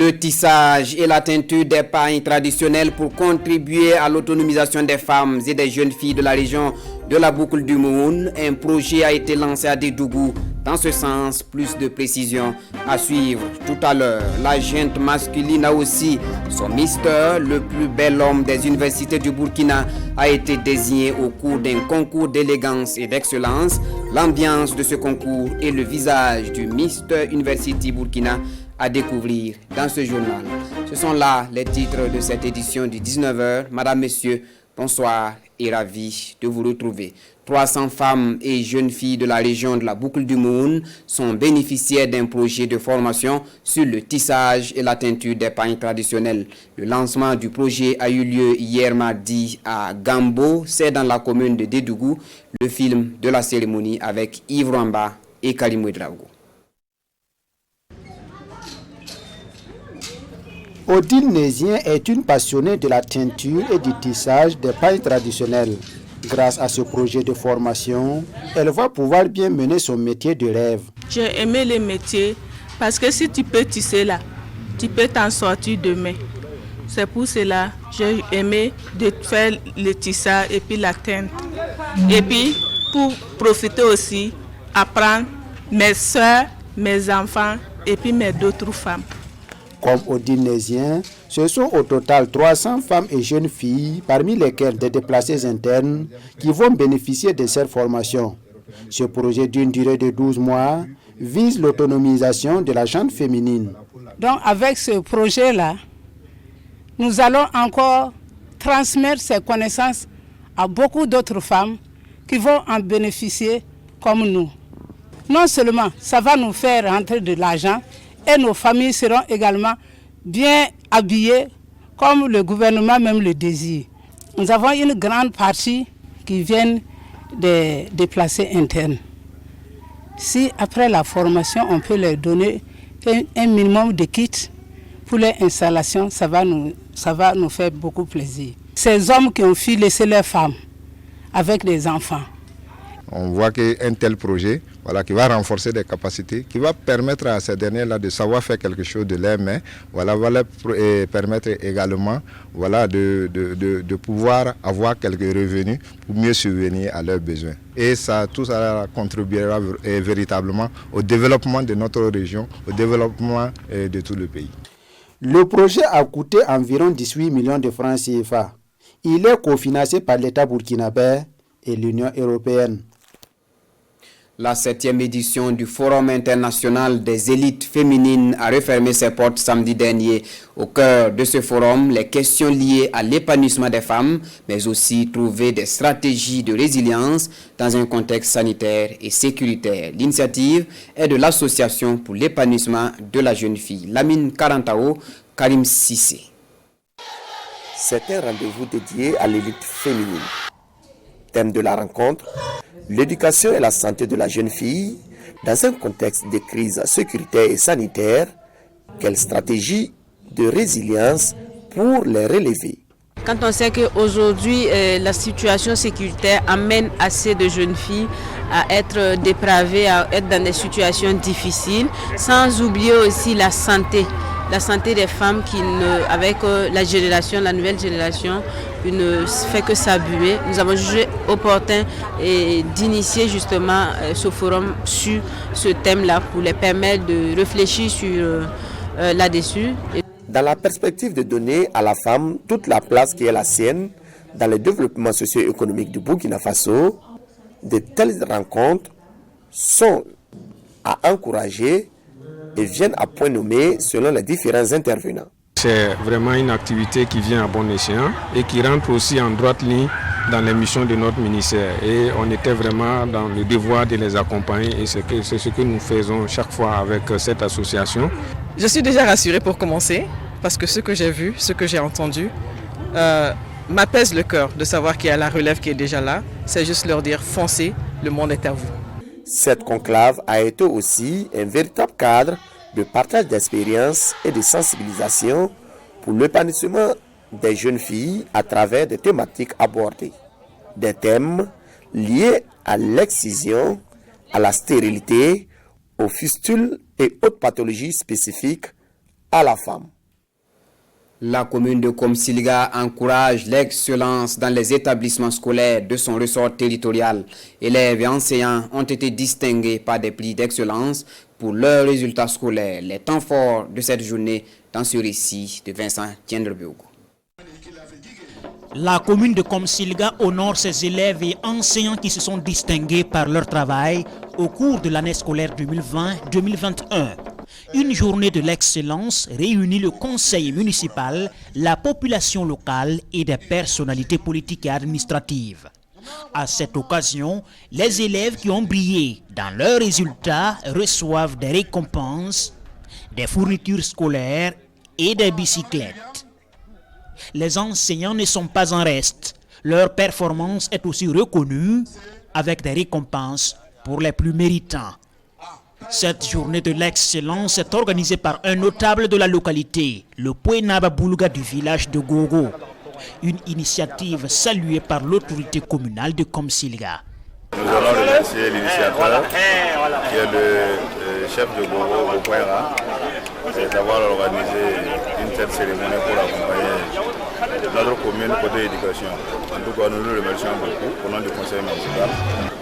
Le tissage et la teinture d'épargne traditionnelle pour contribuer à l'autonomisation des femmes et des jeunes filles de la région de la Boucle du Moun. Un projet a été lancé à Dédougou. Dans ce sens, plus de précisions à suivre tout à l'heure. La gente masculine a aussi son Mister. Le plus bel homme des universités du Burkina a été désigné au cours d'un concours d'élégance et d'excellence. L'ambiance de ce concours et le visage du Mister University Burkina à découvrir dans ce journal. Ce sont là les titres de cette édition du 19h. Madame, Messieurs, bonsoir et ravi de vous retrouver. 300 femmes et jeunes filles de la région de la Boucle du Moun sont bénéficiaires d'un projet de formation sur le tissage et la teinture d'épargne traditionnelle. Le lancement du projet a eu lieu hier mardi à Gambo, c'est dans la commune de Dédougou. Le film de la cérémonie avec Yves Rwamba et Karim Ouedraogo. Odile Nézien est une passionnée de la teinture et du tissage des pailles traditionnelles. Grâce à ce projet de formation, elle va pouvoir bien mener son métier de rêve. J'ai aimé le métier parce que si tu peux tisser là, tu peux t'en sortir demain. C'est pour cela que j'ai aimé de faire le tissage et puis la teinte. Et puis pour profiter aussi, apprendre mes soeurs, mes enfants et puis mes d'autres femmes. Comme Odile Nézien, ce sont au total 300 femmes et jeunes filles, parmi lesquelles des déplacés internes, qui vont bénéficier de cette formation. Ce projet d'une durée de 12 mois vise l'autonomisation de la gente féminine. Donc avec ce projet-là, nous allons encore transmettre ces connaissances à beaucoup d'autres femmes qui vont en bénéficier comme nous. Non seulement ça va nous faire rentrer de l'argent, et nos familles seront également bien habillées comme le gouvernement même le désire. Nous avons une grande partie qui viennent des déplacés internes. Si après la formation, on peut leur donner un minimum de kits pour leur installation, ça va nous faire beaucoup plaisir. Ces hommes qui ont fui laisser leurs femmes avec des enfants. On voit qu'un tel projet qui va renforcer des capacités, qui va permettre à ces derniers-là de savoir faire quelque chose de leurs mains, va leur permettre également de pouvoir avoir quelques revenus pour mieux subvenir à leurs besoins. Et tout ça contribuera véritablement au développement de notre région, au développement de tout le pays. Le projet a coûté environ 18 millions de francs CFA. Il est cofinancé par l'État burkinabé et l'Union européenne. La 7e édition du Forum international des élites féminines a refermé ses portes samedi dernier. Au cœur de ce forum, les questions liées à l'épanouissement des femmes, mais aussi trouver des stratégies de résilience dans un contexte sanitaire et sécuritaire. L'initiative est de l'Association pour l'épanouissement de la jeune fille. Lamine Karantao, Karim Sissé. C'est un rendez-vous dédié à l'élite féminine. Thème de la rencontre, l'éducation et la santé de la jeune fille dans un contexte de crise sécuritaire et sanitaire. Quelle stratégie de résilience pour les relever? Quand on sait qu'aujourd'hui, la situation sécuritaire amène assez de jeunes filles à être dépravées, à être dans des situations difficiles, sans oublier aussi la santé des femmes qui, avec la nouvelle génération, ne fait que s'abuser. Nous avons jugé opportun d'initier justement ce forum sur ce thème-là pour les permettre de réfléchir sur là-dessus. Dans la perspective de donner à la femme toute la place qui est la sienne dans le développement socio-économique du Burkina Faso, de telles rencontres sont à encourager et viennent à point nommé selon les différents intervenants. C'est vraiment une activité qui vient à bon escient et qui rentre aussi en droite ligne dans les missions de notre ministère. Et on était vraiment dans le devoir de les accompagner et c'est ce que nous faisons chaque fois avec cette association. Je suis déjà rassurée pour commencer parce que ce que j'ai vu, ce que j'ai entendu m'apaise le cœur de savoir qu'il y a la relève qui est déjà là. C'est juste leur dire foncez, le monde est à vous. Cette conclave a été aussi un véritable cadre de partage d'expériences et de sensibilisation pour l'épanouissement des jeunes filles à travers des thématiques abordées. Des thèmes liés à l'excision, à la stérilité, aux fistules et autres pathologies spécifiques à la femme. La commune de Komsilga encourage l'excellence dans les établissements scolaires de son ressort territorial. Élèves et enseignants ont été distingués par des prix d'excellence pour leurs résultats scolaires. Les temps forts de cette journée dans ce récit de Vincent Tiendrebiogo. La commune de Komsilga honore ses élèves et enseignants qui se sont distingués par leur travail au cours de l'année scolaire 2020-2021. Une journée de l'excellence réunit le conseil municipal, la population locale et des personnalités politiques et administratives. À cette occasion, les élèves qui ont brillé dans leurs résultats reçoivent des récompenses, des fournitures scolaires et des bicyclettes. Les enseignants ne sont pas en reste. Leur performance est aussi reconnue avec des récompenses pour les plus méritants. Cette journée de l'excellence est organisée par un notable de la localité, le Pouenaba Boulga du village de Gogo. Une initiative saluée par l'autorité communale de Komsilga. Nous allons remercier l'initiateur, qui est le chef de Gogo, Pouenaba, d'avoir organisé une telle cérémonie pour accompagner notre commune côté éducation. En tout cas, nous le remercions beaucoup au nom du conseil municipal.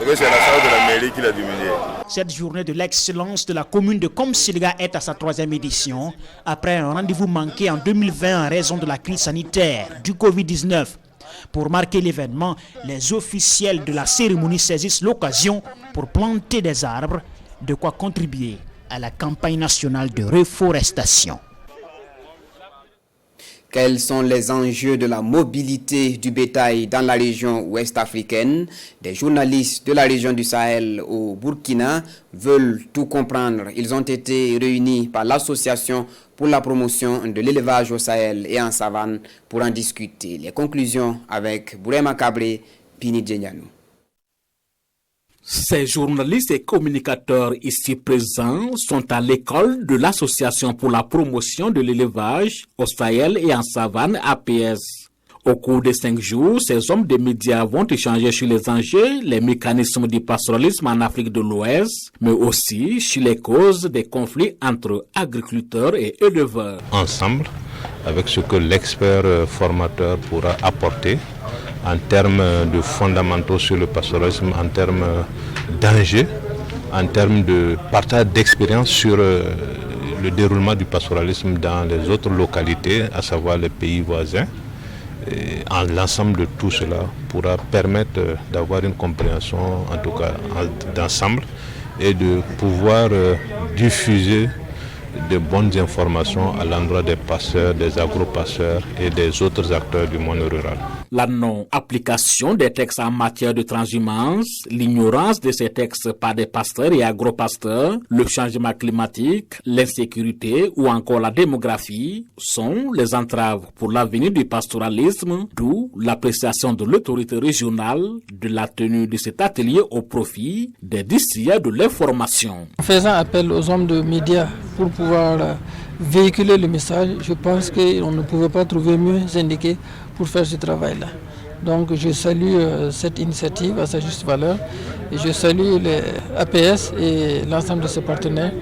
C'est la charge de la mairie qui l'a diminué. Cette journée de l'excellence de la commune de Komsilga est à sa 3e édition, après un rendez-vous manqué en 2020 en raison de la crise sanitaire du Covid-19. Pour marquer l'événement, les officiels de la cérémonie saisissent l'occasion pour planter des arbres, de quoi contribuer à la campagne nationale de reforestation. Quels sont les enjeux de la mobilité du bétail dans la région ouest africaine? Des journalistes de la région du Sahel au Burkina veulent tout comprendre. Ils ont été réunis par l'association pour la promotion de l'élevage au Sahel et en savane pour en discuter. Les conclusions avec Bourema Kabré, Pini Djenyanou. Ces journalistes et communicateurs ici présents sont à l'école de l'Association pour la promotion de l'élevage au Sahel et en savane APS. Au cours des 5 jours, ces hommes des médias vont échanger sur les enjeux, les mécanismes du pastoralisme en Afrique de l'Ouest, mais aussi sur les causes des conflits entre agriculteurs et éleveurs. Ensemble, avec ce que l'expert formateur pourra apporter, en termes de fondamentaux sur le pastoralisme, en termes d'enjeux, en termes de partage d'expérience sur le déroulement du pastoralisme dans les autres localités, à savoir les pays voisins. L'ensemble de tout cela pourra permettre d'avoir une compréhension, en tout cas d'ensemble, et de pouvoir diffuser de bonnes informations à l'endroit des passeurs, des agro-passeurs et des autres acteurs du monde rural. La non-application des textes en matière de transhumance, l'ignorance de ces textes par des pasteurs et agro-pasteurs, le changement climatique, l'insécurité ou encore la démographie sont les entraves pour l'avenir du pastoralisme, d'où l'appréciation de l'autorité régionale de la tenue de cet atelier au profit des districts de l'information. En faisant appel aux hommes de médias pour pouvoir véhiculer le message, je pense qu'on ne pouvait pas trouver mieux indiqué pour faire ce travail-là. Donc je salue cette initiative à sa juste valeur et je salue les APS et l'ensemble de ses partenaires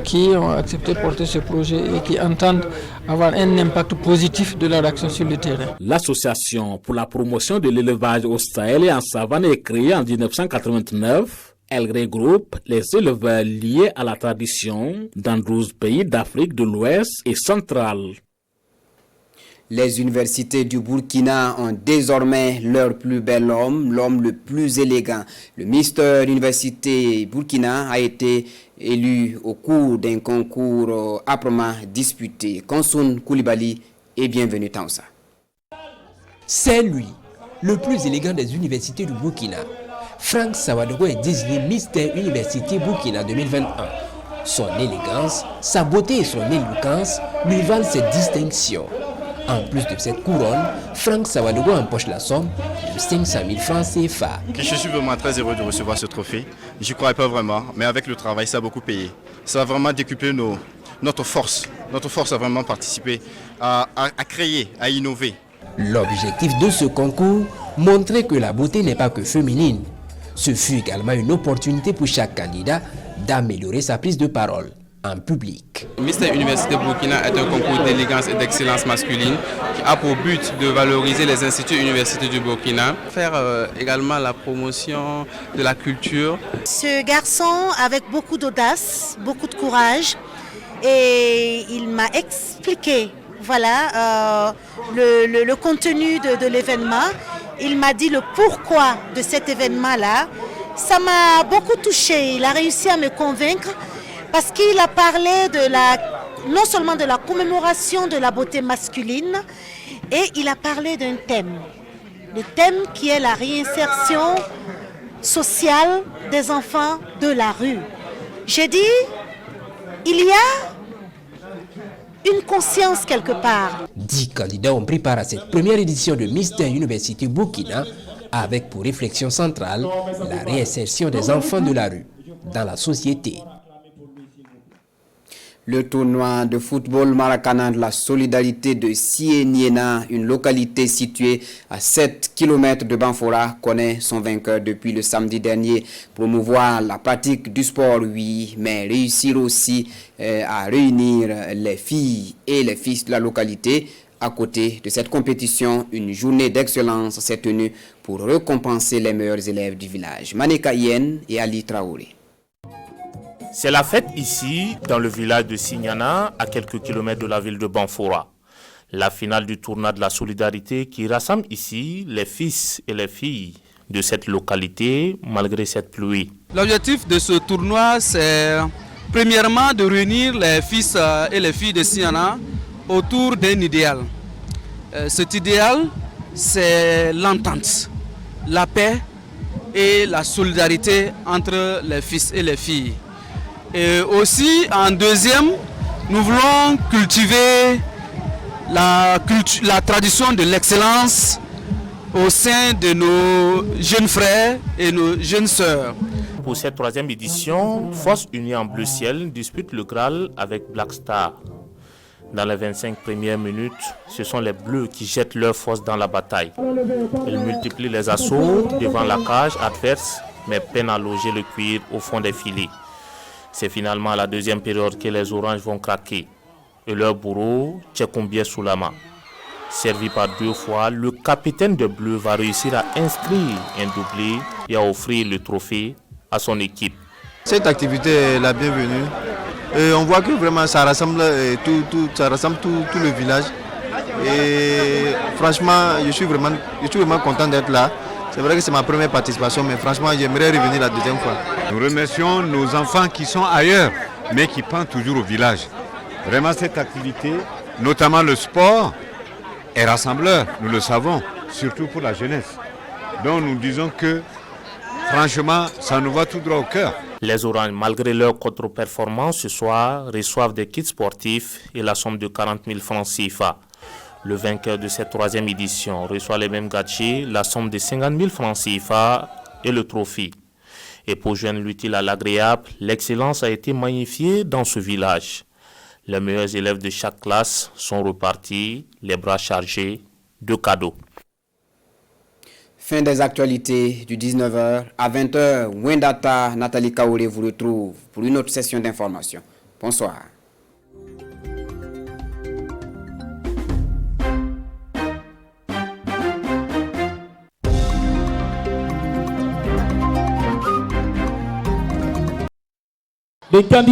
qui ont accepté de porter ce projet et qui entendent avoir un impact positif de leur action sur le terrain. L'Association pour la promotion de l'élevage au Sahel et en savane est créée en 1989. Elle regroupe les éleveurs liés à la tradition dans 12 pays d'Afrique de l'Ouest et centrale. Les universités du Burkina ont désormais leur plus bel homme, l'homme le plus élégant. Le Mister Université Burkina a été élu au cours d'un concours âprement disputé. Konsoun Koulibaly et bienvenue Tansa. C'est lui, le plus élégant des universités du Burkina. Franck Sawadogo est désigné Mister Université Burkina 2021. Son élégance, sa beauté et son éloquence lui valent cette distinction. En plus de cette couronne, Franck Sawadogo empoche la somme de 500 000 francs CFA. Je suis vraiment très heureux de recevoir ce trophée. Je ne croyais pas vraiment, mais avec le travail, ça a beaucoup payé. Ça a vraiment décuplé notre force. Notre force a vraiment participé à créer, à innover. L'objectif de ce concours, montrer que la beauté n'est pas que féminine. Ce fut également une opportunité pour chaque candidat d'améliorer sa prise de parole. en public. Mister Université Burkina est un concours d'élégance et d'excellence masculine qui a pour but de valoriser les instituts universitaires du Burkina, faire également la promotion de la culture. Ce garçon, avec beaucoup d'audace, beaucoup de courage, et il m'a expliqué le contenu de l'événement. Il m'a dit le pourquoi de cet événement-là. Ça m'a beaucoup touchée. Il a réussi à me convaincre parce qu'il a parlé non seulement de la commémoration de la beauté masculine, et il a parlé d'un thème. Le thème qui est la réinsertion sociale des enfants de la rue. J'ai dit, il y a une conscience quelque part. 10 candidats ont pris part à cette première édition de Mister Université Burkina avec pour réflexion centrale la réinsertion des enfants de la rue dans la société. Le tournoi de football Maracana de la solidarité de Sieniena, une localité située à 7 km de Banfora, connaît son vainqueur depuis le samedi dernier. Promouvoir la pratique du sport, oui, mais réussir aussi à réunir les filles et les fils de la localité. À côté de cette compétition, une journée d'excellence s'est tenue pour récompenser les meilleurs élèves du village. Maneka Yen et Ali Traoré. C'est la fête ici, dans le village de Signana, à quelques kilomètres de la ville de Banfora. La finale du tournoi de la solidarité qui rassemble ici les fils et les filles de cette localité, malgré cette pluie. L'objectif de ce tournoi, c'est premièrement de réunir les fils et les filles de Signana autour d'un idéal. Cet idéal, c'est l'entente, la paix et la solidarité entre les fils et les filles. Et aussi, en deuxième, nous voulons cultiver la tradition de l'excellence au sein de nos jeunes frères et nos jeunes sœurs. Pour cette troisième édition, Force Unie en Bleu Ciel dispute le Graal avec Black Star. Dans les 25 premières minutes, ce sont les Bleus qui jettent leur force dans la bataille. Ils multiplient les assauts devant la cage adverse, mais peinent à loger le cuir au fond des filets. C'est finalement à la deuxième période que les Oranges vont craquer. Et leur bourreau, Tchekombie Soulama. Servi par 2 fois, le capitaine de Bleu va réussir à inscrire un doublé et à offrir le trophée à son équipe. Cette activité est la bienvenue. Et on voit que vraiment ça rassemble tout le village. Et franchement, je suis vraiment content d'être là. C'est vrai que c'est ma première participation, mais franchement, j'aimerais revenir la deuxième fois. Nous remercions nos enfants qui sont ailleurs, mais qui pensent toujours au village. Vraiment, cette activité, notamment le sport, est rassembleur, nous le savons, surtout pour la jeunesse. Donc nous disons que, franchement, ça nous va tout droit au cœur. Les Oranges, malgré leur contre-performance ce soir, reçoivent des kits sportifs et la somme de 40 000 francs CFA. Le vainqueur de cette troisième édition reçoit les mêmes gadgets, la somme de 50 000 francs CFA et le trophée. Et pour joindre l'utile à l'agréable, l'excellence a été magnifiée dans ce village. Les meilleurs élèves de chaque classe sont repartis, les bras chargés de cadeaux. Fin des actualités du 19h à 20h. Wendata Nathalie Kaouré vous retrouve pour une autre session d'information. Bonsoir. Des candidats